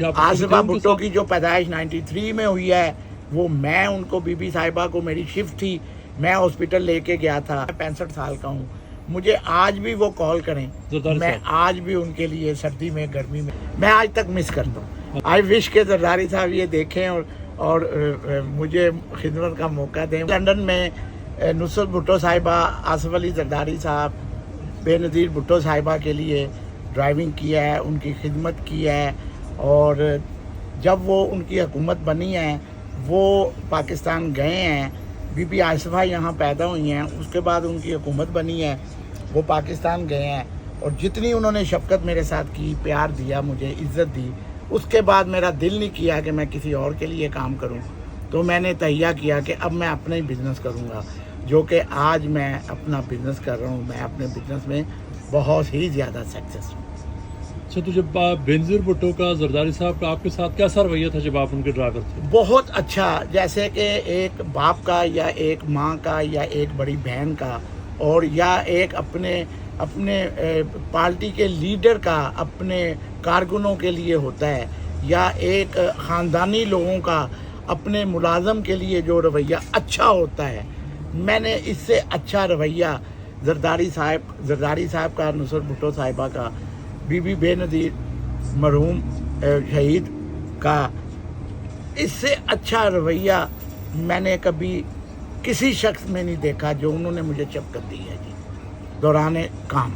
آصفہ بھٹو کی جو پیدائش 93 میں ہوئی ہے وہ میں ان کو بی بی صاحبہ کو میری شفٹ تھی، میں ہاسپٹل لے کے گیا تھا، 65 سال کا ہوں، مجھے آج بھی وہ کال کریں، میں آج بھی ان کے لیے سردی میں گرمی میں آج تک مس کرتا ہوں۔ آئی وش کہ زرداری صاحب یہ دیکھیں اور مجھے خدمت کا موقع دیں۔ لنڈن میں نصرت بھٹو صاحبہ، آصف علی زرداری صاحب، بے نظیر بھٹو صاحبہ کے لیے ڈرائیونگ کیا ہے، ان کی خدمت کی ہے، اور جب وہ ان کی حکومت بنی ہے وہ پاکستان گئے ہیں، بی بی آصفہ یہاں پیدا ہوئی ہیں، اس کے بعد ان کی حکومت بنی ہے، وہ پاکستان گئے ہیں، اور جتنی انہوں نے شفقت میرے ساتھ کی، پیار دیا، مجھے عزت دی، اس کے بعد میرا دل نہیں کیا کہ میں کسی اور کے لیے کام کروں، تو میں نے تہیہ کیا کہ اب میں اپنا ہی بزنس کروں گا، جو کہ آج میں اپنا بزنس کر رہا ہوں۔ میں اپنے بزنس میں بہت ہی زیادہ سکسیس ہوں۔ اچھا، تو جب بینظیر بھٹو کا، زرداری صاحب کا آپ کے ساتھ کیسا رویہ تھا جب آپ ان کے ڈرائیور تھے؟ بہت اچھا، جیسے کہ ایک باپ کا یا ایک ماں کا یا ایک بڑی بہن کا، اور یا ایک اپنے پارٹی کے لیڈر کا اپنے کارکنوں کے لیے ہوتا ہے، یا ایک خاندانی لوگوں کا اپنے ملازم کے لیے جو رویہ اچھا ہوتا ہے، میں نے اس سے اچھا رویہ زرداری صاحب کا، نصرت بھٹو صاحبہ کا، بی بی بے نظیر مرحوم شہید کا، اس سے اچھا رویہ میں نے کبھی کسی شخص میں نہیں دیکھا جو انہوں نے مجھے شفقت دی ہے جی دوران کام۔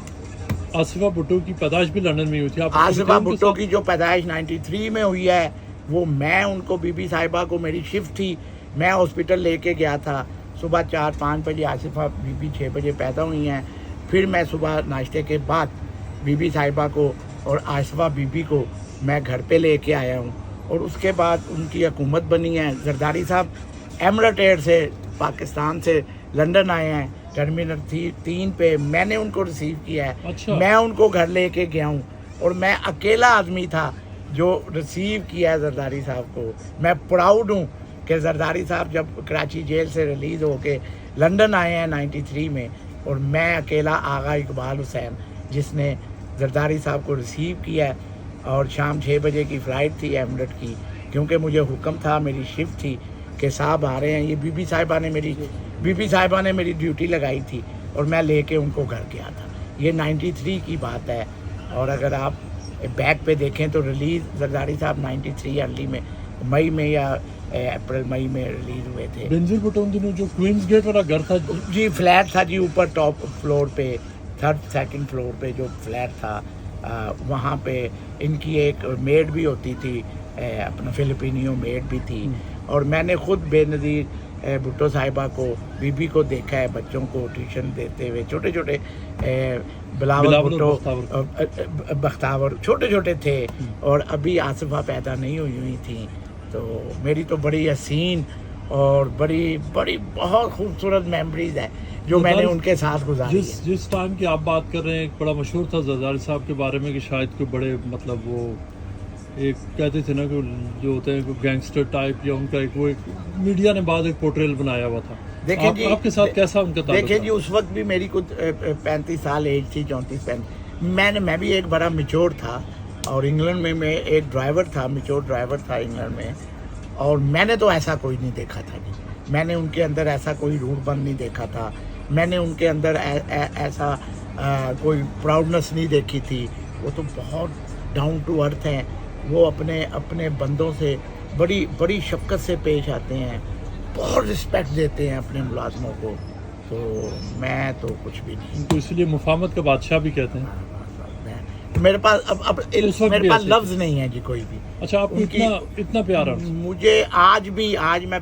آصفہ بھٹو کی پیدائش بھی لندن میں ہوئی تھی؟ آصفہ بھٹو کی جو پیدائش 93 میں ہوئی ہے وہ میں ان کو، بی بی صاحبہ کو میری شفٹ تھی، میں ہاسپٹل لے کے گیا تھا، صبح 4-5 بجے آصفہ بی بی 6 بجے پیدا ہوئی ہیں، پھر میں صبح ناشتے کے بعد بی بی صاحبہ کو اور آصفہ بی بی کو میں گھر پہ لے کے آیا ہوں، اور اس کے بعد ان کی حکومت بنی ہے۔ زرداری صاحب ایمریٹ ایئر سے پاکستان سے لندن آئے ہیں، ٹرمینل 3 پہ میں نے ان کو ریسیو کیا ہے، میں ان کو گھر لے کے گیا ہوں، اور میں اکیلا آدمی تھا جو ریسیو کیا ہے زرداری صاحب کو۔ میں پراؤڈ ہوں کہ زرداری صاحب جب کراچی جیل سے ریلیز ہو کے لندن آئے ہیں 93 میں، اور میں اکیلا آغا اقبال حسین جس نے زرداری صاحب کو ریسیو کیا ہے، اور شام 6 بجے کی فلائٹ تھی ایمریٹ کی، کیونکہ مجھے حکم تھا، میری شفٹ تھی کہ صاحب آ رہے ہیں، یہ بی بی صاحبہ نے میری ڈیوٹی لگائی تھی، اور میں لے کے ان کو گھر گیا تھا۔ یہ 93 کی بات ہے، اور اگر آپ بیک پہ دیکھیں تو ریلیز زرداری صاحب 93 ارلی میں، مئی میں یا اپریل مئی میں ریلیز ہوئے تھے۔ بینظیر بھٹو ان دنوں جو کوئنز گیٹ والا گھر تھا جی، فلیٹ تھا جی، اوپر ٹاپ فلور پہ، 2nd فلور پہ جو فلیٹ تھا، وہاں پہ ان کی ایک میڈ بھی ہوتی تھی، اپنا فلپینیوں میڈ بھی تھی، اور میں نے خود بے نظیر بھٹو صاحبہ کو، بی بی کو دیکھا ہے بچوں کو ٹیوشن دیتے ہوئے، چھوٹے چھوٹے بلاول بھٹو بختاور چھوٹے چھوٹے تھے، اور ابھی آصفہ پیدا نہیں ہوئی تھیں، تو میری تو بڑی حسین اور بڑی بہت خوبصورت میموریز ہے جو میں نے ان کے ساتھ گزاری ہے۔ جس ٹائم کی آپ بات کر رہے ہیں، ایک بڑا مشہور تھا زرداری صاحب کے بارے میں کہ شاید کوئی بڑے، مطلب وہ ایک کہتے تھے نا کہ جو ہوتے ہیں کوئی گینگسٹر ٹائپ، یا ان کا ایک میڈیا نے بعد ایک پورٹریل بنایا ہوا تھا، دیکھیں جی آپ کے ساتھ کیسا ان کا تعلق؟ دیکھیں جی، اس وقت بھی میری کچھ 35 سال ایج تھی، 34-35، میں بھی ایک بڑا میچور تھا، اور انگلینڈ میں ایک ڈرائیور تھا، میچور ڈرائیور تھا انگلینڈ میں، اور میں نے تو ایسا کوئی نہیں دیکھا تھا جی، میں نے ان کے اندر ایسا کوئی روڈ بند نہیں دیکھا تھا، میں نے ان کے اندر ایسا کوئی پراؤڈنس نہیں دیکھی تھی، وہ تو بہت ڈاؤن ٹو ارتھ ہیں، وہ اپنے بندوں سے بڑی شفقت سے پیش آتے ہیں، بہت رسپیکٹ دیتے ہیں اپنے ملازموں کو، تو میں تو کچھ بھی نہیں، تو اس لیے مفاہمت کا بادشاہ بھی کہتے ہیں۔ میرے پاس میرے پاس لفظ نہیں ہے جی کوئی بھی۔ اچھا، آپ کو اتنا پیارا؟ مجھے آج میں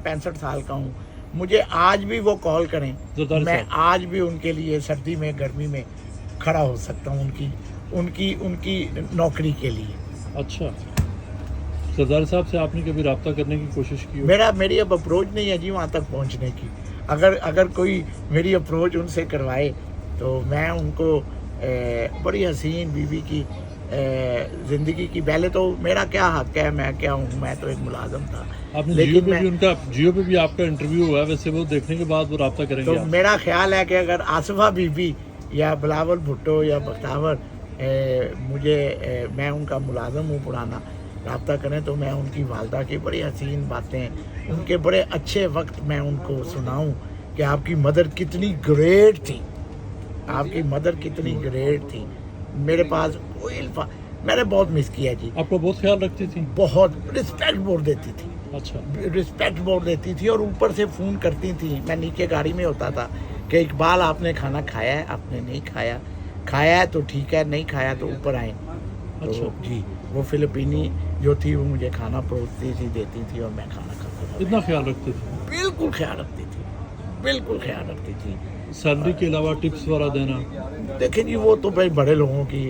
65 سال کا ہوں، مجھے آج بھی وہ کال کریں، میں آج بھی ان کے لیے سردی میں گرمی میں کھڑا ہو سکتا ہوں ان کی نوکری کے لیے۔ اچھا، زرداری صاحب سے آپ نے کبھی رابطہ کرنے کی کوشش کی؟ میری اب اپروچ نہیں ہے جی وہاں تک پہنچنے کی، اگر کوئی میری اپروچ ان سے کروائے تو میں ان کو بڑی حسین بیوی کی زندگی کی، پہلے تو میرا کیا حق ہے، میں کیا ہوں، میں تو ایک ملازم تھا، آپ نے جیو پہ بھی آپ کا انٹرویو ہوا ہے، ویسے وہ دیکھنے کے بعد وہ رابطہ کریں گے؟ تو میرا خیال ہے کہ اگر آصفہ بی بی یا بلاول بھٹو یا بختاور میں ان کا ملازم ہوں پرانا، رابطہ کریں تو میں ان کی والدہ کی بڑی حسین باتیں، ان کے بڑے اچھے وقت میں ان کو سناؤں کہ آپ کی مدر کتنی گریٹ تھی، آپ کی مدر کتنی گریٹ تھی. میرے پاس کوئی میں نے بہت مس کیا جی. آپ کو بہت خیال رکھتی تھی؟ بہت رسپیکٹ بہت دیتی تھی. اچھا. رسپیکٹ بہت دیتی تھی اور اوپر سے فون کرتی تھی. میں نیچے گاڑی میں ہوتا تھا کہ اقبال آپ نے کھانا کھایا ہے، آپ نے نہیں کھایا، کھایا ہے تو ٹھیک ہے، نہیں کھایا تو اوپر آئیں. اچھا جی وہ فلپینی جو تھی وہ مجھے کھانا پروستی تھی، دیتی تھی اور میں کھانا کھاتا تھا. اتنا خیال رکھتے تھے؟ بالکل خیال رکھتی تھی، بالکل خیال رکھتی تھی. سیلری کے علاوہ ٹپس وغیرہ دینا؟ دیکھیں جی وہ تو بھائی بڑے لوگوں کی،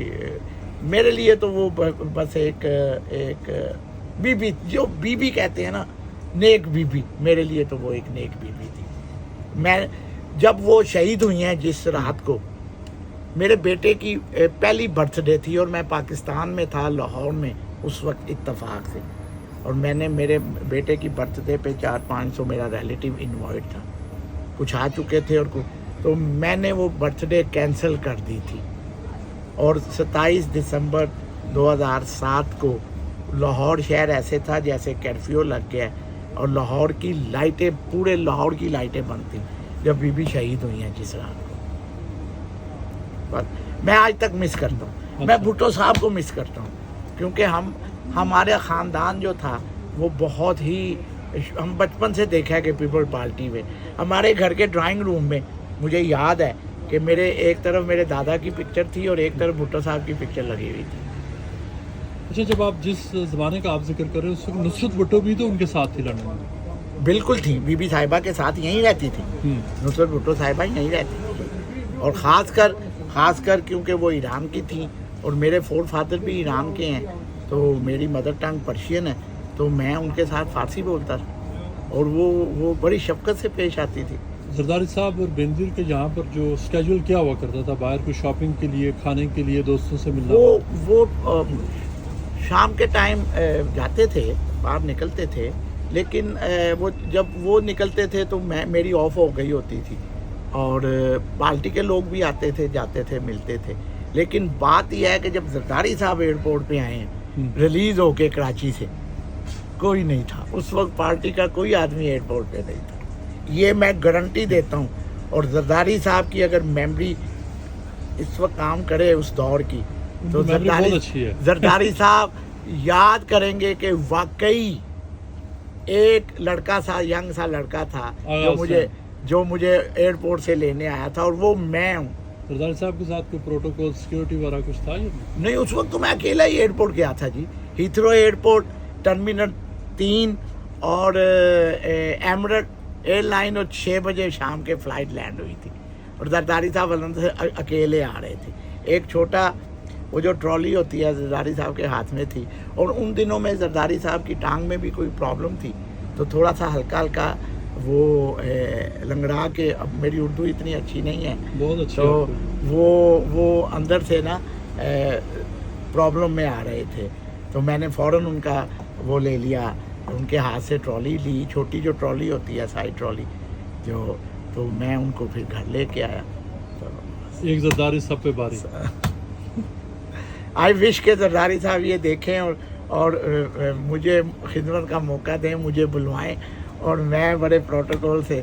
میرے لیے تو وہ بس ایک بی بی، جو بی بی کہتے ہیں نا، نیک بی بی، میرے لیے تو وہ ایک نیک بی بی تھی. میں جب وہ شہید ہوئی ہیں جس رات کو، میرے بیٹے کی پہلی برتھ ڈے تھی اور میں پاکستان میں تھا، لاہور میں اس وقت اتفاق سے، اور میں نے میرے بیٹے کی برتھ ڈے پہ 400-500 میرا ریلیٹیو انوائٹ تھا، کچھ آ چکے تھے اور تو میں نے وہ برتھ ڈے کینسل کر دی تھی. اور 27 دسمبر 2007 کو لاہور شہر ایسے تھا جیسے کرفیو لگ گیا اور لاہور کی لائٹیں، پورے لاہور کی لائٹیں بند تھیں جب بی بی شہید ہوئی ہیں جس رات کو. بس میں آج تک مس کرتا ہوں. میں بھٹو صاحب کو مس کرتا ہوں کیونکہ ہمارے خاندان جو تھا وہ بہت ہی، ہم بچپن سے دیکھا ہے کہ پیپل پارٹی میں ہمارے گھر کے ڈرائنگ روم میں مجھے یاد ہے کہ میرے ایک طرف میرے دادا کی پکچر تھی اور ایک طرف بھٹو صاحب کی پکچر لگی ہوئی تھی. اچھا، جب آپ جس زمانے کا آپ ذکر کر رہے ہیں اس وقت نصرت بھٹو بھی تو ان کے ساتھ تھی لندن میں؟ بالکل تھی، بی بی صاحبہ کے ساتھ یہیں رہتی تھی. نصرت بھٹو صاحبہ یہیں رہتی تھی، اور خاص کر کیونکہ وہ ایران کی تھیں اور میرے فور فادر بھی ایران کے ہیں، تو میری مدر ٹنگ پرشین ہے، تو میں ان کے ساتھ فارسی بولتا تھا اور وہ بڑی شفقت سے پیش آتی تھی. زرداری صاحب اور بینظیر کے یہاں پر جو اسکیجول کیا ہوا کرتا تھا باہر کو شاپنگ کے لیے، کھانے کے لیے، دوستوں سے ملنا؟ وہ شام کے ٹائم جاتے تھے، باہر نکلتے تھے، لیکن وہ جب وہ نکلتے تھے تو میری آف ہو گئی ہوتی تھی اور پارٹی کے لوگ بھی آتے تھے، جاتے تھے، ملتے تھے. لیکن بات یہ ہے کہ جب زرداری صاحب ایئرپورٹ پہ آئے ہیں ریلیز ہو کے کراچی سے، کوئی نہیں تھا اس وقت، پارٹی کا کوئی آدمی ایئرپورٹ پہ نہیں تھا. یہ میں گارنٹی دیتا ہوں. اور زرداری صاحب کی اگر میموری اس وقت کام کرے اس دور کی تو زرداری صاحب یاد کریں گے کہ واقعی ایک لڑکا سا، ینگ سا لڑکا تھا جو مجھے ایئرپورٹ سے لینے آیا تھا، اور وہ میں ہوں. زرداری صاحب کے ساتھ کوئی پروٹوکول، سیکیورٹی وغیرہ کچھ تھا یا نہیں؟ اس وقت تو میں اکیلا ہی ایئرپورٹ گیا تھا جی. ہیتھرو ایئرپورٹ، ٹرمینل 3 اور ایمریٹ ایئر لائن، اور 6 بجے شام کے فلائٹ لینڈ ہوئی تھی اور زرداری صاحب لندن سے اکیلے آ رہے تھے. ایک چھوٹا وہ جو ٹرالی ہوتی ہے زرداری صاحب کے ہاتھ میں تھی، اور ان دنوں میں زرداری صاحب کی ٹانگ میں بھی کوئی پرابلم تھی تو تھوڑا سا ہلکا وہ لنگڑا کے، اب میری اردو اتنی اچھی نہیں ہے بہت اچھی، تو وہ اندر سے نا پرابلم میں آ رہے تھے، تو میں نے فوراً ان کا وہ لے لیا، ان کے ہاتھ سے ٹرالی لی، چھوٹی جو ٹرالی ہوتی ہے سائڈ ٹرالی جو، تو میں ان کو پھر گھر لے کے آیا. ایک زرداری سب پہ باری. آئی وش کہ زرداری صاحب یہ دیکھیں اور مجھے خدمت کا موقع دیں، مجھے بلوائیں اور میں بڑے پروٹوکول سے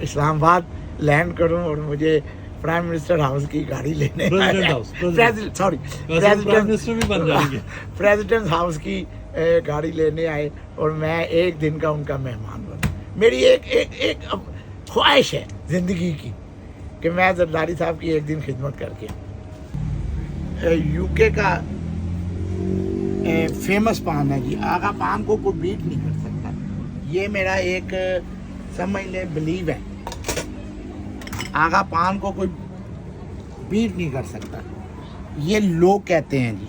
اسلام آباد لینڈ کروں اور مجھے پرائم منسٹر ہاؤس کی گاڑی لینے، پریزیڈنٹ ہاؤس کی گاڑی لینے آئے اور میں ایک دن کا ان کا مہمان بنا. میری ایک خواہش ہے زندگی کی کہ میں زرداری صاحب کی ایک دن خدمت کر کے. یو کے کا فیمس پان ہے جی، آغا پان کو کوئی بیٹ نہیں کر سکتا. یہ میرا ایک سمجھ لیں بلیو ہے، آغا پان کو کوئی بیٹ نہیں کر سکتا. یہ لوگ کہتے ہیں جی.